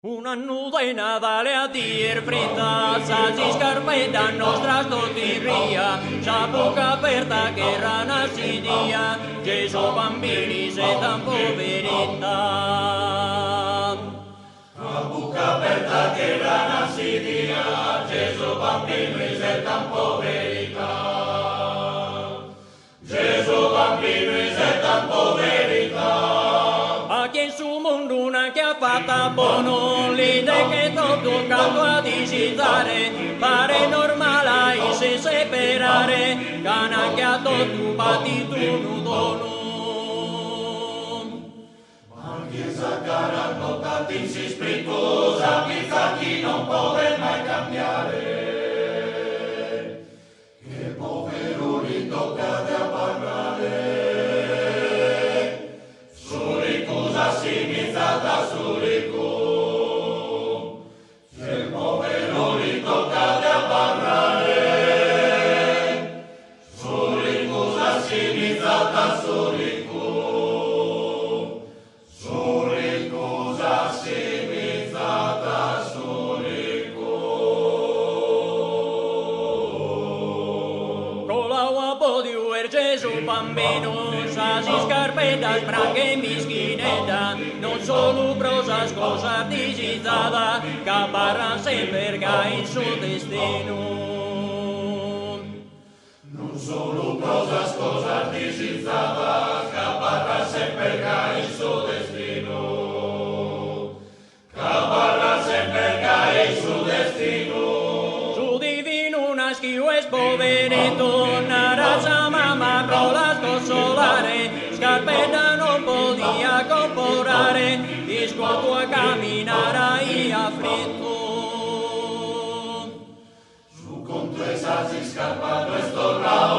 Una nuda de Nadale a dir fritta, salsi scarpetta nostra stottiria, sa bocca aperta che era nasidia, Gesù bambini se tan poveretta. A bocca aperta che era nasidia, Gesù bambini se tan poveretta. Gesù bambini se tan poveretta. In su mondo una chiappata buono, l'idea che tutto canto a disitare, pare normale se separare, canacchiato tu batti tu nudono. Ma chiesa cara toccati si spiritosa, pizza chi non può mai cambiare. Che povero li tocca da parlare. Simizzata sull'ico, se il povero li tocca da parlare, sull'icosa simizzata sull'ico, sull'icosa simizzata sull'ico. Con l'acqua podio er Gesù bambino, si scarpetta, spranghe mischinetta, non solo prosa scosa digitata, che parla sempre che il suo destino. Non solo prosa scosa digitata, che parla sempre che il suo destino. Che parla sempre che il suo destino. Su divino naschio es poveretto, una razza mamma pro la sconsolare, scarpetta non podia comporare, discuoto a camminare e afflitto. Su contro esasi scappando e stornare,